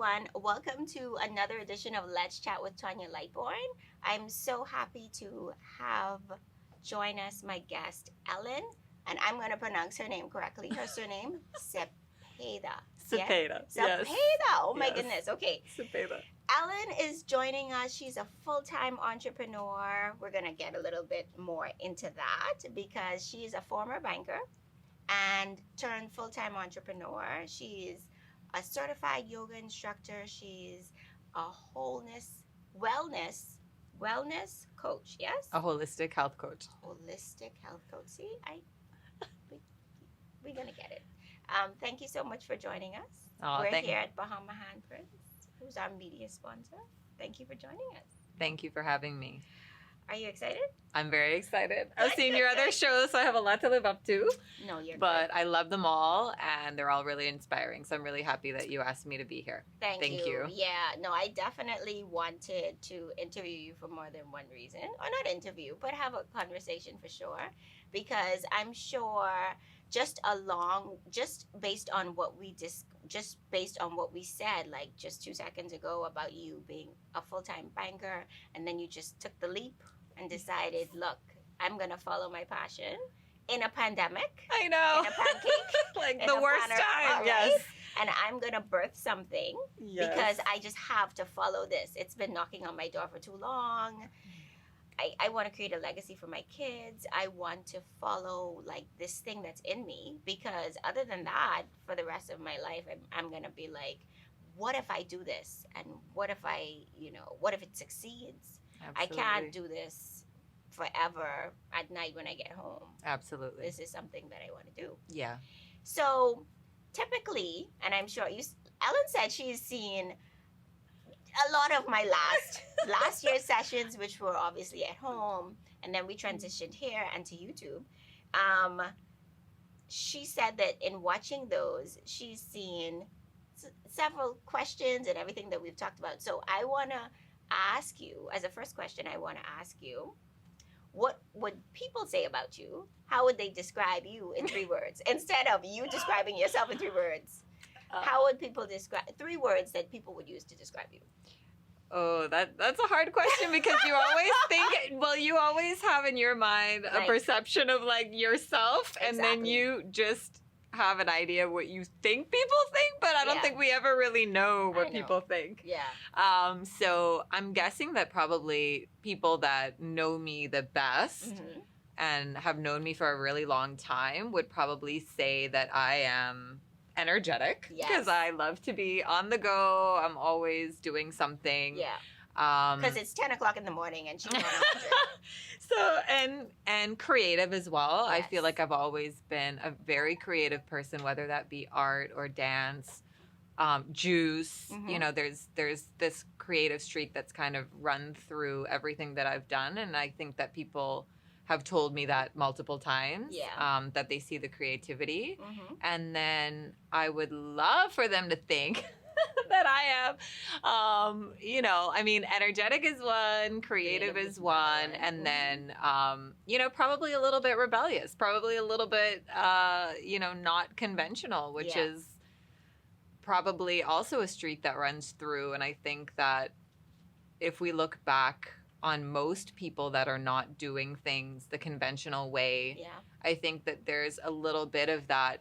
everyone. Welcome to another edition of Let's Chat with Tonya Lightbourne. I'm so happy to have join us my guest, Ellen, and I'm going to pronounce her name correctly. Her surname, Cepeda. Cepeda. Yes? Cepeda. Oh my goodness. Okay. Cepeda. Ellen is joining us. She's a full-time entrepreneur. We're going to get a little bit more into that because she's a former banker and turned full-time entrepreneur. She's a certified yoga instructor. She's a wellness coach. Yes, A holistic health coach. holistic health coach. See, we're gonna get it. Thank you so much for joining us. Oh, We're here at Bahama Handprints, who's our media sponsor. Thank you for joining us. Thank you for having me. Are you excited? I'm very excited. I've seen your other shows, so I have a lot to live up to. No, you're But good. I love them all, and they're all really inspiring. So I'm really happy that you asked me to be here. Thank Thank you. Yeah, no, I definitely wanted to interview you for more than one reason. Or not interview, but have a conversation for sure. Because I'm sure just based on what we said like just 2 seconds ago about you being a full-time banker, and then you just took the leap and decided, look, I'm going to follow my passion in a pandemic. I know. In a pancake. Like in the a worst panorama, time. right? Yes. And I'm going to birth something because I just have to follow this. It's been knocking on my door for too long. I want to create a legacy for my kids. I want to follow like this thing that's in me, because other than that, for the rest of my life, I'm going to be like, what if I do this? And what if what if it succeeds? Absolutely. I can't do this forever at night when I get home. Absolutely. This is something that I want to do. Yeah. So typically, and I'm sure Ellen said she's seen a lot of my last year's sessions, which were obviously at home, and then we transitioned here and to YouTube. She said that in watching those, she's seen several questions and everything that we've talked about. So I want to ask you, as a first question, what would people say about you? How would they describe you in 3 words instead of you describing yourself in 3 words? How would people describe 3 words that people would use to describe you? Oh, that's a hard question because you always have in your mind a Right. perception of like yourself, and then Exactly. you just have an idea of what you think people think, but I don't Yeah. think we ever really know I what know. people think. Yeah. So I'm guessing that probably people that know me the best Mm-hmm. and have known me for a really long time would probably say that I am energetic Yes. because I love to be on the go. I'm always doing something. Yeah. Because it's 10 o'clock in the morning and she's on 100. So and creative as well. I Yes. feel like I've always been a very creative person, whether that be art or dance, juice. Mhm. You know, there's this creative streak that's kind of run through everything that I've done, and I think that people have told me that multiple times. Yeah. That they see the creativity, Mm-hmm. and then I would love for them to think that I am, energetic is one, creative is one, and then, probably a little bit rebellious, probably a little bit, not conventional, which Yeah. is probably also a streak that runs through. And I think that if we look back on most people that are not doing things the conventional way, Yeah. I think that there's a little bit of that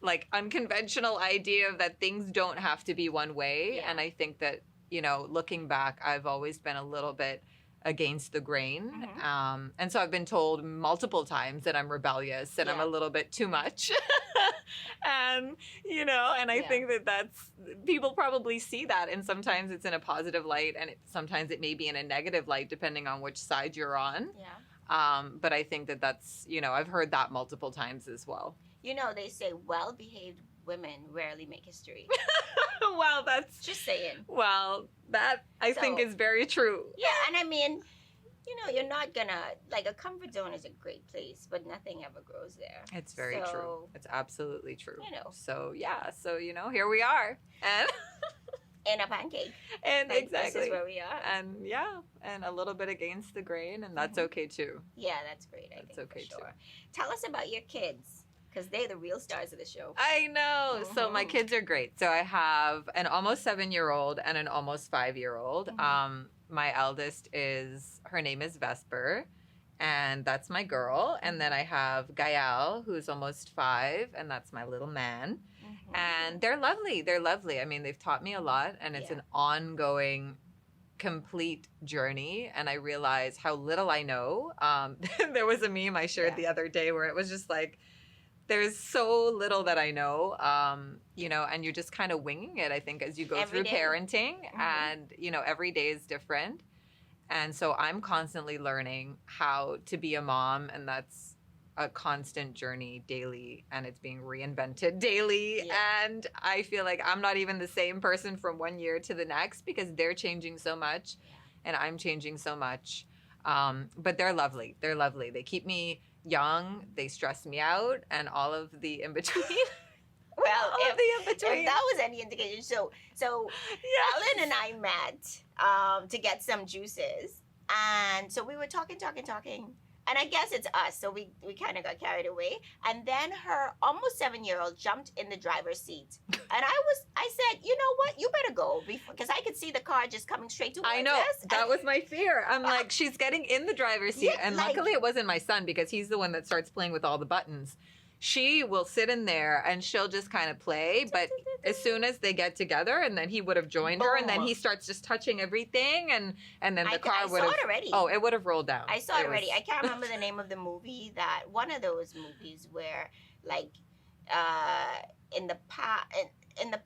like unconventional idea of that things don't have to be one way. Yeah. And I think that, looking back, I've always been a little bit against the grain. Mhm. And so I've been told multiple times that I'm rebellious and I'm Yeah. a little bit too much. And I Yeah. think that's people probably see that, and sometimes it's in a positive light, and sometimes it may be in a negative light depending on which side you're on. Yeah. But I think that's, I've heard that multiple times as well. They say well-behaved women rarely make history. Well, Just saying. that I think So- is very true. Yeah, and I mean, you're not gonna, like, a comfort zone is a great place, but nothing ever grows there. It's very true. So, It's absolutely true. So Here we are. And in a pancake. and Like, exactly. This is where we are. And a little bit against the grain, and that's Mhm. okay too. Yeah, that's great. I That's think okay, for too. sure. Tell us about your kids, because they're the real stars of the show. I know. So my kids are great. So I have an almost 7-year-old and an almost 5-year-old. My eldest her name is Vesper, and that's my girl. And then I have Gael, who's almost 5, and that's my little man. And they're lovely. They're lovely. I mean, they've taught me a lot, and it's an ongoing, complete journey. And I realize how little I know. There was a meme I shared the other day where it was just like, there's so little that I know, you know, and you're just kind of winging it, I think, as you go through parenting. And, you know, every day is different. And so I'm constantly learning how to be a mom, and that's a constant journey daily, and it's being reinvented daily. And I feel like I'm not even the same person from one year to the next, because they're changing so much and I'm changing so much. But they're lovely. They're lovely. They keep me young. They stress me out, and all of the in between. Well, if that was any indication, so Alan and I met to get some juices, and so we were talking, and I guess it's us, so we kind of got carried away, and then her almost 7-year-old jumped in the driver's seat, and I said, you know what, you better go, because I could see the car just coming straight towards us. I know, that was my fear. I'm like, she's getting in the driver's seat, and luckily it wasn't my son, because he's the one that starts playing with all the buttons. She will sit in there and she'll just kind of play, but as soon as they get together, and then he would have joined her, and then he starts just touching everything, and then the car would have. I saw it already. Oh, it would have rolled down. I saw it already. I can't remember the name of the movie, that one of those movies where, like, in the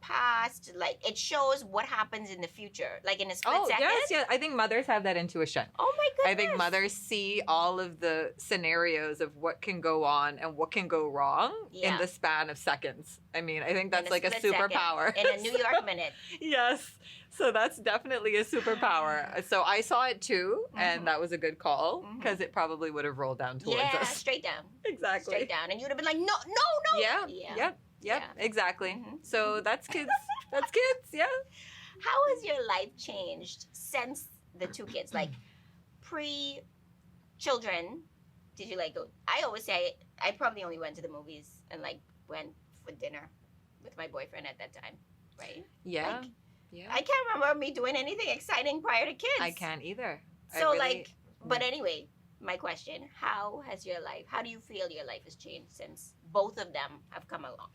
past, like, it shows what happens in the future, like in a split second. Oh, yes. I think mothers have that intuition. Oh my goodness. I think mothers see all of the scenarios of what can go on and what can go wrong in the span of seconds. I mean, I think that's like a superpower. In a New York minute. Yes. So that's definitely a superpower. So I saw it too, and that was a good call, because it probably would have rolled down towards us. Yeah, straight down. Exactly. Straight down. And you'd have been like, no. Yep, exactly. So that's kids. That's kids, yeah. How has your life changed since the 2 kids? Like, pre-children, did you like go? I always say I probably only went to the movies and like went for dinner with my boyfriend at that time, right? Yeah. Like, I can't remember me doing anything exciting prior to kids. I can't either. So but anyway, my question, how do you feel your life has changed since both of them have come along?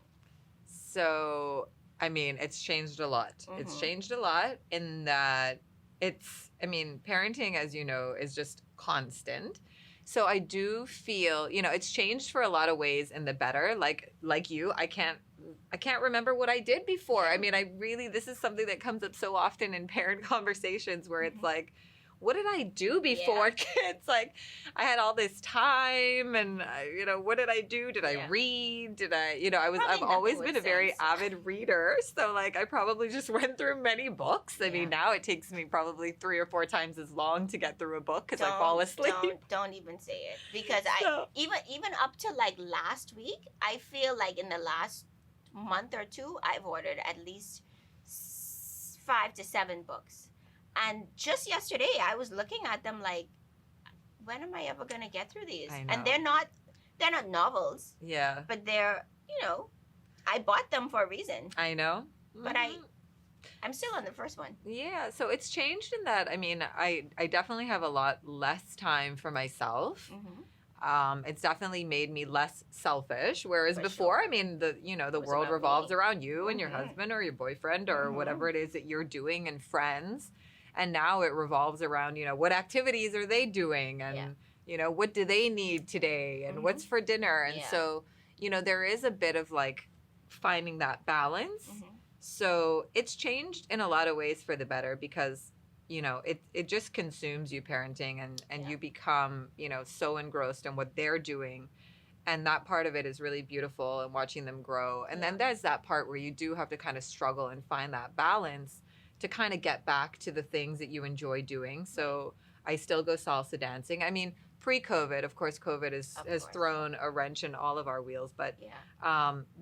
So, I mean, it's changed a lot. It's changed a lot in that parenting, as you know, is just constant. So I do feel, you know, it's changed for a lot of ways in the better. Like you, I can't remember what I did before. I mean, this is something that comes up so often in parent conversations where it's like, what did I do before kids? Like, I had all this time, and you know, what did I do? Did I read? Did I, you know, I've always been a very avid reader, so like I probably just went through many books. I mean, now it takes me probably 3 or 4 times as long to get through a book because I fall asleep. Don't even say it, because even up to like last week, I feel like in the last month or 2, I've ordered at least 5 to 7 books. And just yesterday, I was looking at them like, when am I ever going to get through these? And they're not novels. Yeah. But they're, you know, I bought them for a reason. I know. But I'm still on the first one. Yeah. So it's changed in that. I mean, I definitely have a lot less time for myself. It's definitely made me less selfish. Whereas before, I mean, the world revolves around you and your husband or your boyfriend or whatever it is that you're doing, and friends. And now it revolves around, you know, what activities are they doing, and, you know, what do they need today, and what's for dinner. And so, you know, there is a bit of like finding that balance. So it's changed in a lot of ways for the better, because, you know, it just consumes you parenting, and you become, you know, so engrossed in what they're doing. And that part of it is really beautiful, and watching them grow. And then there's that part where you do have to kind of struggle and find that balance to kind of get back to the things that you enjoy doing. So I still go salsa dancing. I mean, pre-COVID, of course, COVID has thrown a wrench in all of our wheels. But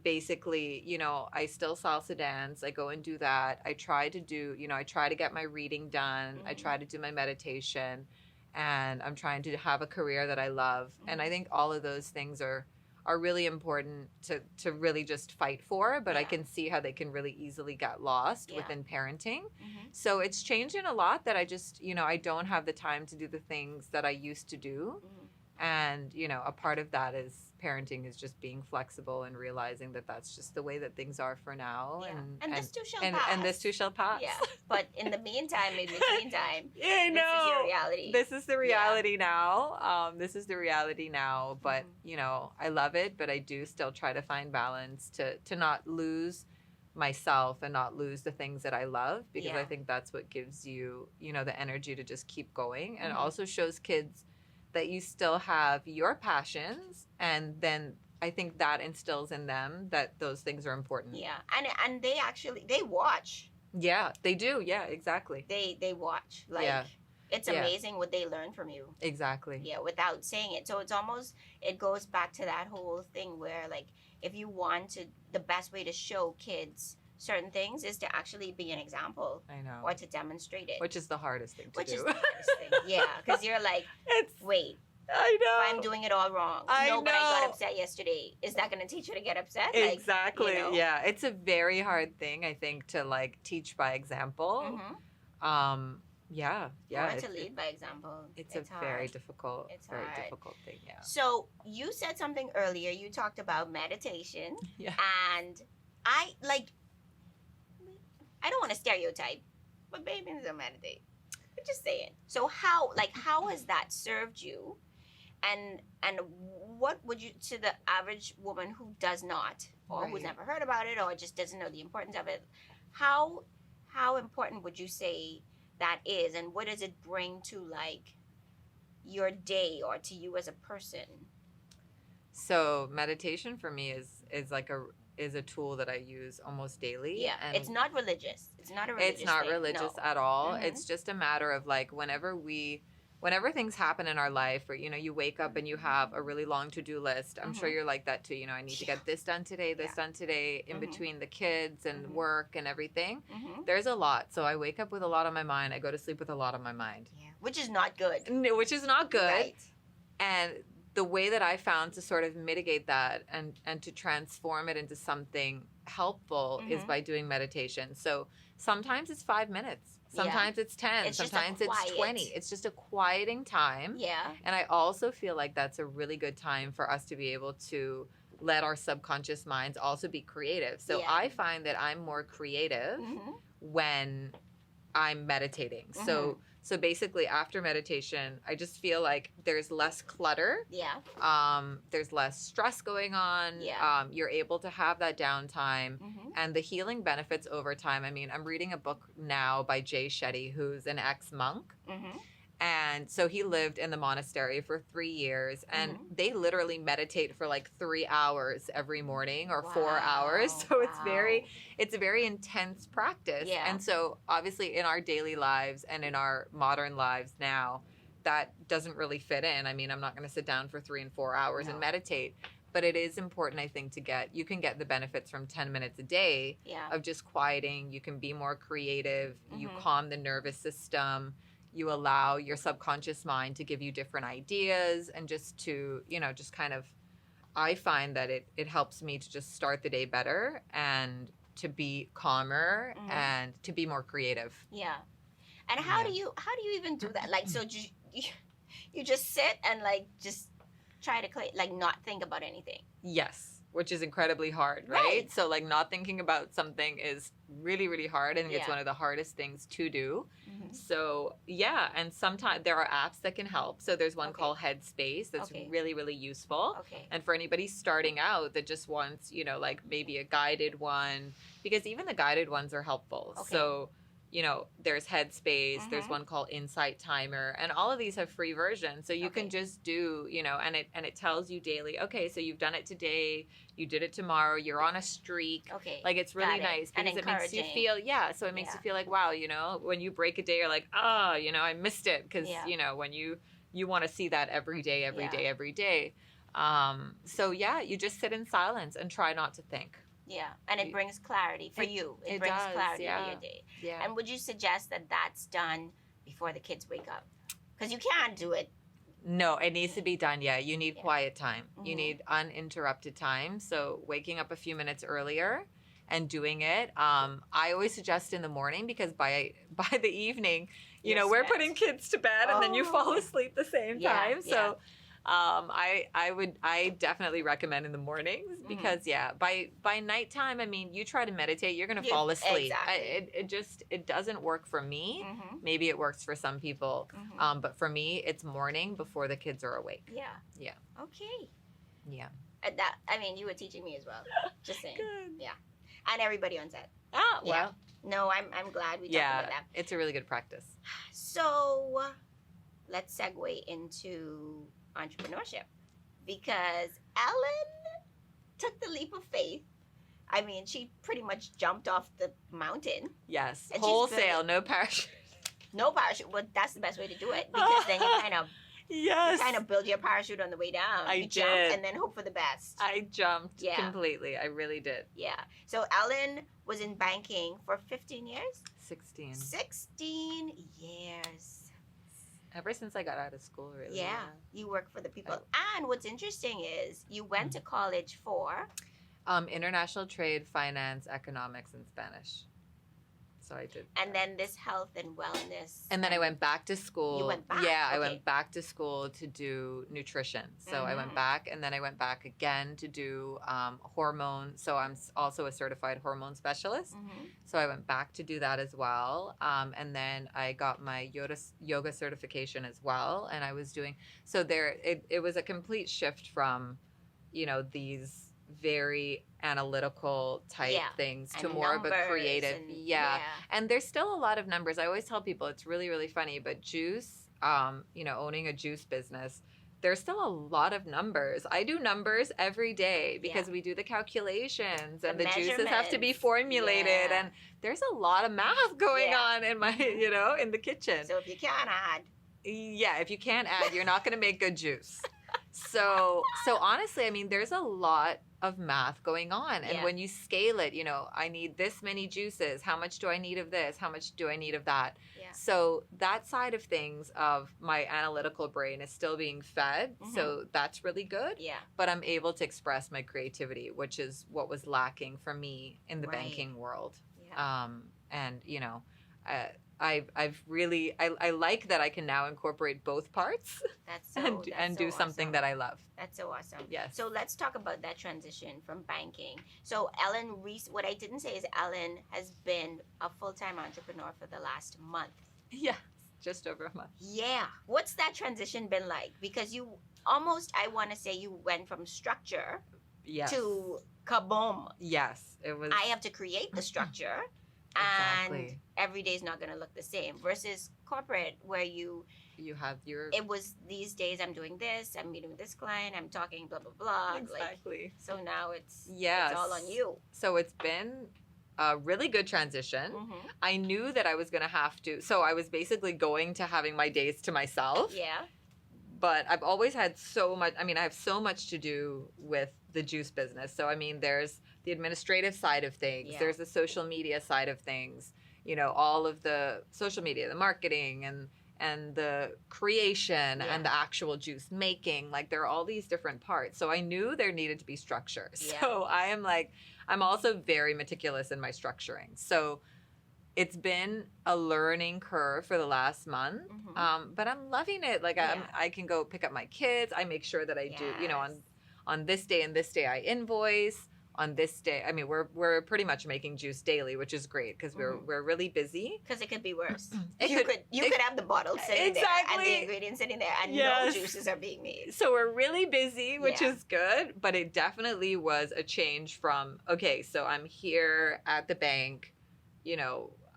basically, you know, I still salsa dance. I go and do that. I try to get my reading done. I try to do my meditation. And I'm trying to have a career that I love. And I think all of those things are are really important to really just fight for, but I Yeah. can see how they can really easily get lost Yeah. within parenting. Mhm. So it's changing a lot that I just, I don't have the time to do the things that I used to do. Mhm. And, a part of that is parenting is just being flexible and realizing that that's just the way that things are for now. Yeah. And, And this too shall and, pass. and this too shall pass. Yeah. But in the meantime, in between time, Yeah, I this is your know. reality. This is the reality now. This is the reality now. But, Mhm. I love it, but I do still try to find balance to not lose myself and not lose the things that I love, because Yeah. I think that's what gives you, the energy to just keep going, and Mhm. also shows kids that you still have your passions, and then I think that instills in them that those things are important. Yeah. And they actually they watch. Yeah, they do. Yeah, exactly. They watch. Like Yeah. it's Yeah. amazing what they learn from you. Exactly. Yeah, without saying it. So it's almost it goes back to that whole thing where like if you want to the best way to show kids certain things is to actually be an example I know. or to demonstrate it. Which is the hardest thing to Which do. is the hardest thing. Yeah, because you're like, It's wait, I know. I'm doing it all wrong. I No, but I got know. upset yesterday. Is that going to teach you to get upset? Exactly. Like, Yeah, it's a very hard thing, I think, to like teach by example. Yeah, Or to lead by example. It's a hard. very difficult, It's very hard. difficult thing. Yeah. So you said something earlier. You talked about meditation. Yeah. And I don't want to stereotype, but babies don't meditate. I'm just saying. So how has that served you? And what would you, to the average woman who does not, or who's Right. never heard about it, or just doesn't know the importance of it, how important would you say that is, and what does it bring to like your day or to you as a person? So meditation for me is like a tool that I use almost daily. Yeah, and it's not religious. It's not a religious it's not thing, religious no. at all. Mhm. It's just a matter of like whenever things happen in our life, or you wake up and you have a really long to-do list. I'm sure Mhm. you're like that too. I need to get this done today, this Yeah. done today, in Mhm. between the kids and Mhm. work and everything. Mhm. There's a lot. So I wake up with a lot on my mind. I go to sleep with a lot on my mind. Yeah, which is not good. No, which is not good. Right. And the way that I found to sort of mitigate that and to transform it into something helpful is Mhm. by doing meditation. So sometimes it's 5 minutes, Yeah. sometimes it's 10, It's just a sometimes it's quiet. 20. It's just a quieting time. Yeah. And I also feel like that's a really good time for us to be able to let our subconscious minds also be creative. So Yeah. I find that I'm more creative Mhm. when I'm meditating. So basically after meditation, I just feel like there's less clutter. Yeah. There's less stress going on. Yeah. You're able to have that downtime, Mhm. and the healing benefits over time. I mean, I'm reading a book now by Jay Shetty, who's an ex-monk. Mhm. And so he lived in the monastery for 3 years, and they literally meditate for like 3 hours every morning or 4 hours. So it's a very intense practice. Yeah. And so obviously in our daily lives and in our modern lives now, that doesn't really fit in. I mean, I'm not going to sit down for 3 and 4 hours and No. meditate, but it is important, I think, you can get the benefits from 10 minutes a day Yeah. of just quieting. You can be more creative. You Mhm. calm the nervous system. You allow your subconscious mind to give you different ideas, and just to, just kind of, I find that it helps me to just start the day better and to be calmer Mhm. and to be more creative. Yeah. And how Yeah. do you even do that? Like, so you just sit and like just try to like not think about anything. Yes, which is incredibly hard, right? Right. So like not thinking about something is really, really hard. I think it's Yeah. one of the hardest things to do. Mhm. So yeah, and sometimes there are apps that can help. So there's one Okay. called Headspace that's Okay. really, really useful. Okay. And for anybody starting out that just wants, like maybe a guided one, because even the guided ones are helpful. Okay. So, there's Headspace, there's Mhm. one called Insight Timer, and all of these have free versions. So you can Okay. just do, and it tells you daily, okay, so you've done it today, you did it tomorrow, you're on a streak. Okay. Like, it's really Got it. nice And because it makes you encouraging. feel, so it makes you Yeah. feel like, wow, when you break a day, you're like, I missed it. Because, Yeah. when you want to see that every day, every Yeah. day, every day. So yeah, you just sit in silence and try not to think. Yeah. And it brings clarity for you. It brings does, clarity to yeah. your day. Yeah. And would you suggest that that's done before the kids wake up? Because you can't do it No, it needs to be done. Yeah, you need Yeah. quiet time. You Mhm. need uninterrupted time. So waking up a few minutes earlier and doing it. I always suggest in the morning because by the evening, You're we're spent. putting kids to bed and then you fall Oh. asleep the same Yeah, time. yeah. So I definitely recommend in the mornings Mhm. because by nighttime, I mean, you try to meditate, you're gonna You- fall asleep. exactly. It doesn't work for me. Mhm. Maybe it works for some people. Mhm. But for me, it's morning before the kids are awake. Yeah. Yeah. Okay. Yeah. And that, I mean, you were teaching me as well. Just saying. Good. Yeah. And everybody on set. Ah, Yeah. well. No, I'm glad we talked Yeah, about that. it's a really good practice. So let's segue into entrepreneurship because Ellen took the leap of faith. I mean, she pretty much jumped off the mountain. Yes. And she's Wholesale, no parachute. No parachute. Well, that's the best way to do it because then you Yes. kind of build your parachute on the way down. I you jump did. and then hope for the best. I jumped Yeah. completely. I really did. Yeah. So Ellen was in banking for 15 years? 16. 16 years. Ever since I got out of school, really. Yeah. You work for the people. And what's interesting is you went to college for International trade, finance, economics, and Spanish. So I did. and then this health and wellness. And then I went back to school. You went back? Yeah, I Okay. went back to school to do nutrition. So I went Mhm. back, and then I went back again to do hormone. So I'm also a certified hormone specialist. Mhm. So I went back to do that as well. And then I got my yoga certification as well. And I was doing, so it was a complete shift from, these very analytical type Yeah. things to And more of a numbers creative. and- Yeah. And there's still a lot of numbers. I always tell people it's really, really funny, but juice, owning a juice business, there's still a lot of numbers. I do numbers every day because we do the calculations and the juices have to be measurements. formulated. Yeah. And there's a lot of math going Yeah. on in my, in the kitchen. So if you can't add. Yeah, if you can't add, you're not going to make good juice. So honestly, I mean, there's a lot of math going on. And Yeah. when you scale it, I need this many juices. How much do I need of this? How much do I need of that? Yeah. So that side of things of my analytical brain is still being fed. Mhm. So that's really good. Yeah. But I'm able to express my creativity, which is what was lacking for me in the Right. banking world. Yeah. And I've really I like that I can now incorporate both parts That's so and do something awesome. that I love. That's so awesome. Yes. So let's talk about that transition from banking. So Ellen, what I didn't say is Ellen has been a full-time entrepreneur for the last month. Yes, just over a month. Yeah. What's that transition been like? Because you almost, I want to say you went from structure Yes. to kaboom. Yes, it was. I have to create the structure. And Exactly. every day is not going to look the same versus corporate where You have your it was these days I'm doing this, I'm meeting with this client, I'm talking blah blah blah. Like, exactly. so now it's Yes. all on you. So it's been a really good transition. Mm-hmm. I knew that I was going to have to. So I was basically going to having my days to myself. Yeah. But I've always had so much. I mean, I have so much to do with the juice business. So, I mean, there's the administrative side of things, Yeah. there's the social media side of things, all of the social media, the marketing and the creation Yeah. and the actual juice making. Like, there are all these different parts. So I knew there needed to be structure. Yeah. So I am I'm also very meticulous in my structuring. So it's been a learning curve for the last month, Mhm. but I'm loving it. Like Yeah. I can go pick up my kids. I make sure that I do, Yes. on this day and this day I invoice. On this day, I mean, we're pretty much making juice daily, which is great because Mhm. we're really busy. Because it could be worse. It you could- could have the bottle sitting there and Exactly. the ingredients sitting there and Yes. no juices are being made. So we're really busy, which Yeah. is good, but it definitely was a change from, okay, so I'm here at the bank,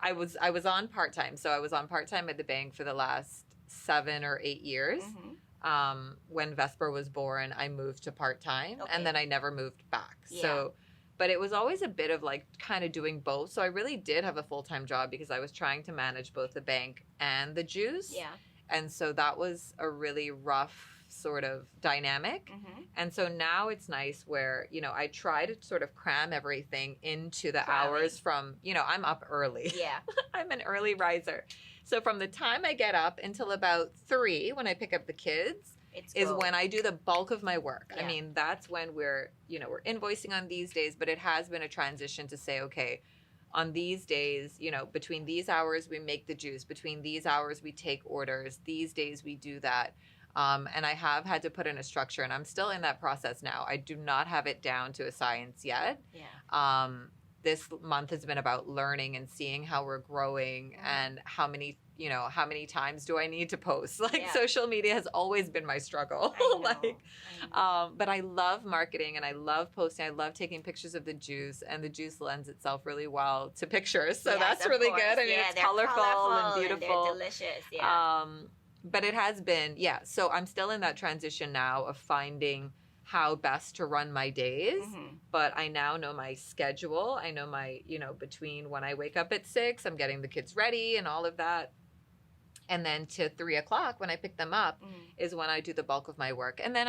I was on part-time. So I was on part-time at the bank for the last 7 or 8 years. Mhm. When Vesper was born, I moved to part-time Okay. and then I never moved back. Yeah. So, but it was always a bit of kind of doing both. So I really did have a full-time job because I was trying to manage both the bank and the juice. Yeah. And so that was a really rough sort of dynamic. Mhm. And so now it's nice where, I try to sort of cram everything into the Cramming. hours from, I'm up early. Yeah. I'm an early riser. So from the time I get up until about 3 when I pick up the kids, is when go. I do the bulk of my work. I Yeah. mean, that's when we're invoicing on these days, but it has been a transition to say, okay, on these days, between these hours we make the juice, between these hours we take orders, these days we do that. And I have had to put in a structure, and I'm still in that process now. I do not have it down to a science yet. Yeah. This month has been about learning and seeing how we're growing and how many times do I need to post. Like Yeah. social media has always been my struggle. I know. Like, I know. but I love marketing and I love posting. I love taking pictures of the juice, and the juice lends itself really well to pictures. So Yes, that's of really course. good. I mean, Yeah, it's they're colorful and beautiful. they're delicious. Yeah. But it has been, so I'm still in that transition now of finding how best to run my days. Mhm. But I now know my schedule. I know my, between when I wake up at 6, I'm getting the kids ready and all of that. And then to 3:00 when I pick them up is when I do the bulk of my work. And then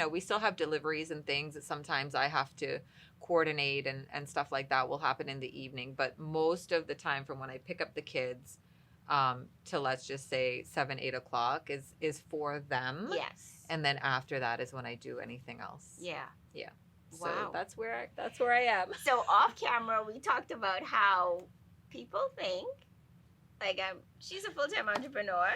we still have deliveries and things that sometimes I have to coordinate and stuff like that will happen in the evening. But most of the time from when I pick up the kids to, let's just say 7, 8:00 is for them. Yes. And then after that is when I do anything else. Yeah. Yeah. So Wow. that's where I am. So off camera, we talked about how people think like she's a full-time entrepreneur.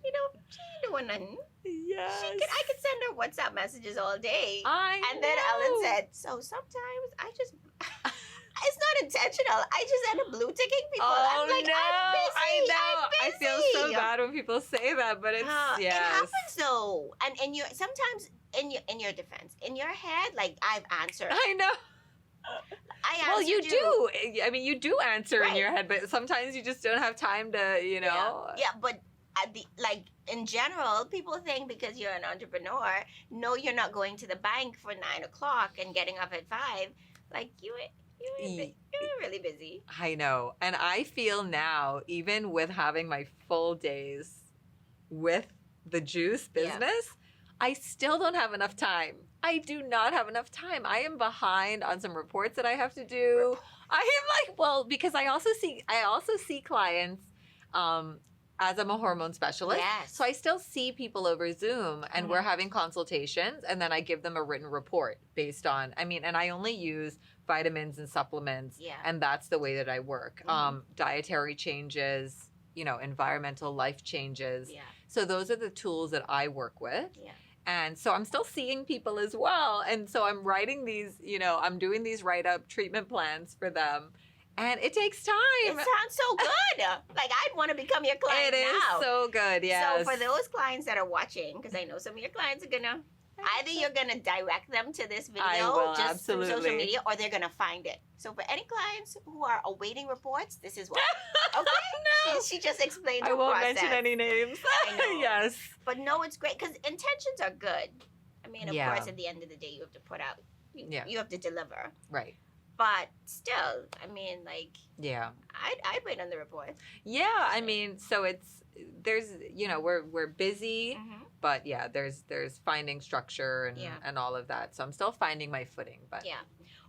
She ain't doing nothing. Yes. I could send her WhatsApp messages all day. And then know. Ellen said, so sometimes I just it's not intentional. I just end up blue ticking people. Oh, I'm like, no. I'm busy. I know. I'm I feel so busy. bad when people say that, but it's It happens though. And you sometimes in your defense, in your head, like I've answered. I know. Well, you do. I mean, you do answer in Right. your head, but sometimes you just don't have time to, Yeah, but in general, people think because you're an entrepreneur, no, you're not going to the bank for 9:00 and getting up at 5. Like you're really busy. I know. And I feel now, even with having my full days with the juice business, I still don't have enough time. I do not have enough time. I am behind on some reports that I have to do. I am like, well, because I also see clients as I'm a hormone specialist. Yes. So I still see people over Zoom and we're having consultations, and then I give them a written report based on, and I only use vitamins and supplements. Yeah. And that's the way that I work. Dietary changes, environmental life changes. Yeah. So those are the tools that I work with. Yeah. And so I'm still seeing people as well. And so I'm writing these, I'm doing these write-up treatment plans for them. And it takes time. It sounds so good. Like I'd want to become your client It is now. so good, yes. So for those clients that are watching, because I know some of your clients are gonna either you're gonna direct them to this video I will, just through social absolutely. media, or they're gonna find it. So for any clients who are awaiting reports, this is why. Okay. No. She just explained I her won't process. mention any names. I know. Yes. But no, it's great because intentions are good. I mean, of Yeah. course, at the end of the day, you have to put out. You have to deliver. Right. But still, I mean, like, Yeah. I'd wait on the report. Yeah. So there's, we're busy, but yeah, there's finding structure and all of that. So I'm still finding my footing, but Yeah.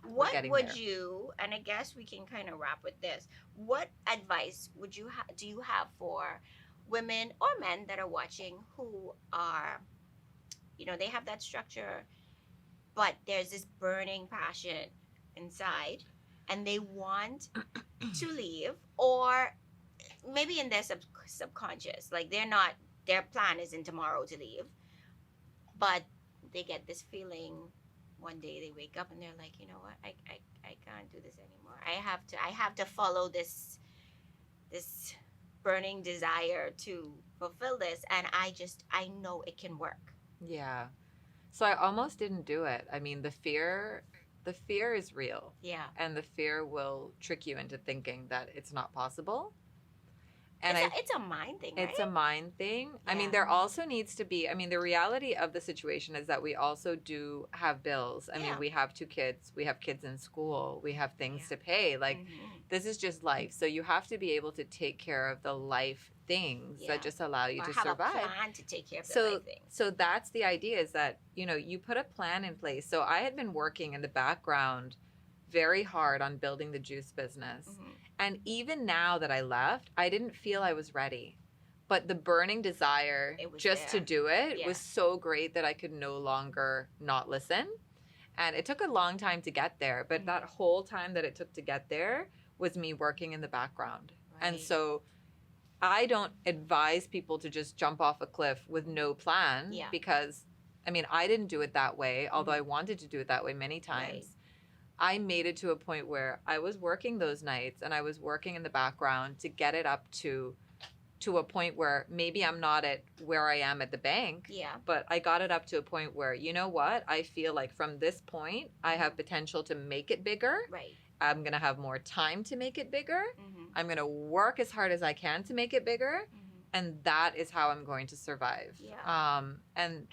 What getting would there. you, and I guess we can kind of wrap with this, what advice would you do you have for women or men that are watching who are, they have that structure, but there's this burning passion inside and they want to leave, or maybe in their subconscious, like their plan isn't tomorrow to leave, but they get this feeling one day they wake up and they're like, you know what, I can't do this anymore. I have to follow this burning desire to fulfill this, and I know it can work. yeah. So I almost didn't do it. I mean, the fear is real. Yeah. And the fear will trick you into thinking that it's not possible. And It's a mind thing, right? it's a mind thing. I mean, Yeah. there also needs to be, the reality of the situation is that we also do have bills. I mean, Yeah. we have 2 kids. We have kids in school. We have things Yeah. to pay. Like, Mhm. this is just life. So you have to be able to take care of the life things Yeah. that just allow you Or to have survive. a plan to take care of the So, life things. so that's the idea, is that, you put a plan in place. So I had been working in the background very hard on building the juice business. Mhm. And even now that I left, I didn't feel I was ready. But the burning desire It was just to there. do it Yeah. was so great that I could no longer not listen. And it took a long time to get there, but that whole time that it took to get there was me working in the background. And Right. so I don't advise people to just jump off a cliff with no plan Yeah. because, I mean, I didn't do it that way, although I wanted to do it that way many times. I made it to a point where I was working those nights and I was working in the background to get it up to a point where maybe I'm not at where I am at the bank, Yeah. but I got it up to a point where, you know what? I feel like from this point, I have potential to make it bigger. Right. I'm going to have more time to make it bigger. Mm-hmm. I'm going to work as hard as I can to make it bigger. Mm-hmm. And that is how I'm going to survive. Yeah. And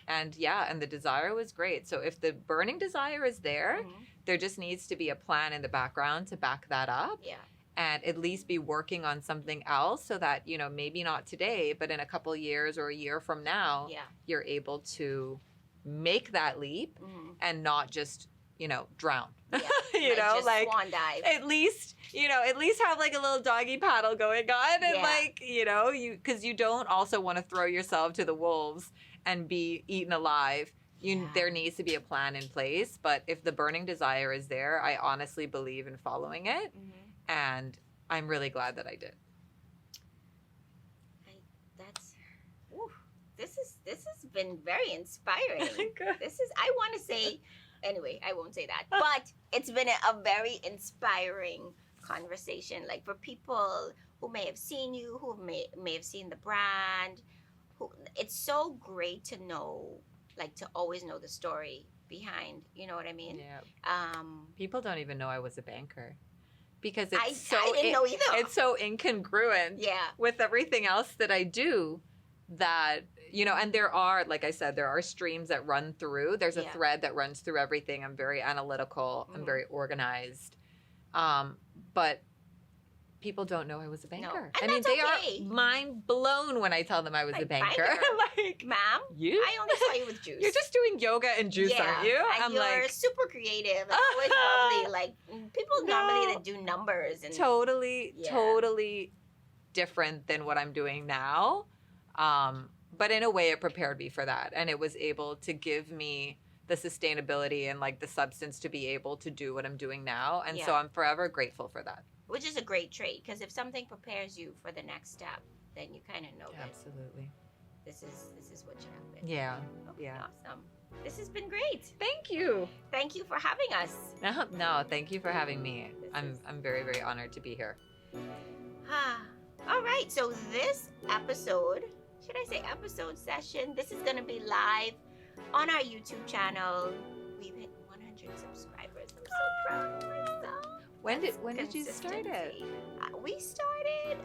the desire was great. So if the burning desire is there, Mm-hmm. there just needs to be a plan in the background to back that up. Yeah. And at least be working on something else so that, you know, maybe not today, but in a couple years or a year from now, Yeah. you're able to make that leap Mm-hmm. and not just, you know, drown. Yeah. You know, just like swan dive. at least have like a little doggy paddle going on and Yeah. like, you know, because you don't also want to throw yourself to the wolves and be eaten alive. Yeah. There needs to be a plan in place. But if the burning desire is there, I honestly believe in following it. Mm-hmm. And I'm really glad that I did. This has been very inspiring. Good. I want to say, anyway, I won't say that, but it's been a very inspiring conversation. Like for people who may have seen you, who may have seen the brand, it's so great to know, like to always know the story behind, you know what I mean? Yeah. People don't even know I was a banker because I didn't know either. It's so incongruent Yeah. with everything else that I do that, you know, and there are, like I said, there are streams that run through. There's a Yeah. thread that runs through everything. I'm very analytical. I'm Mhm. very organized. But people don't know I was a banker. And I mean, that's they okay. are mind blown when I tell them I was a Like, banker. banker? Like, Ma'am, you? I only saw you with juice. You're just doing yoga and juice, aren't you? And I'm you're like, super creative and always bubbly. Like people normally No. that do numbers and totally Yeah. different than what I'm doing now. But in a way it prepared me for that, and it was able to give me the sustainability and like the substance to be able to do what I'm doing now. And so Yeah. I'm forever grateful for that. which is a great trait because if something prepares you for the next step, then you kind of know that Absolutely. this is what you have been. Yeah. Okay, Yeah. awesome. This has been great. Thank you. Thank you for having us. No, thank you for having me. This I'm is- very, very honored to be here. All right, so this episode, should I say episode session? This is going to be live on our YouTube channel. We've hit 100 subscribers. I'm so proud of myself. When That's did you start it? consistency. We started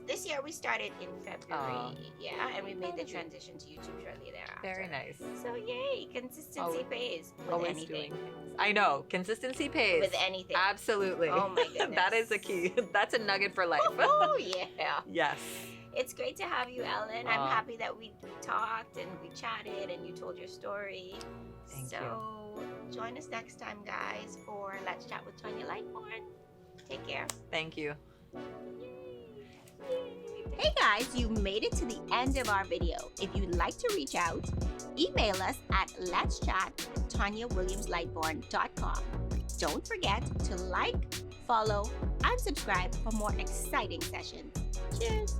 this year we started in February. Yeah, and we made the transition to YouTube shortly thereafter. Very nice. So yay, consistency Always- pays with Always anything. doing things. I know. Consistency pays. With anything. Absolutely. Oh my goodness. That is the key. That's a nugget for life. Oh yeah. Yes. It's great to have you, Ellen. I'm Aw. happy that we talked and we chatted and you told your story. Thank so join us next time, guys, for Let's Chat with Tonya Lightbourne. Take care. Thank you. Hey guys, you made it to the end of our video. If you'd like to reach out, email us at letschat@tonyawilliamslightbourne.com. Don't forget to like, follow, and subscribe for more exciting sessions. Cheers!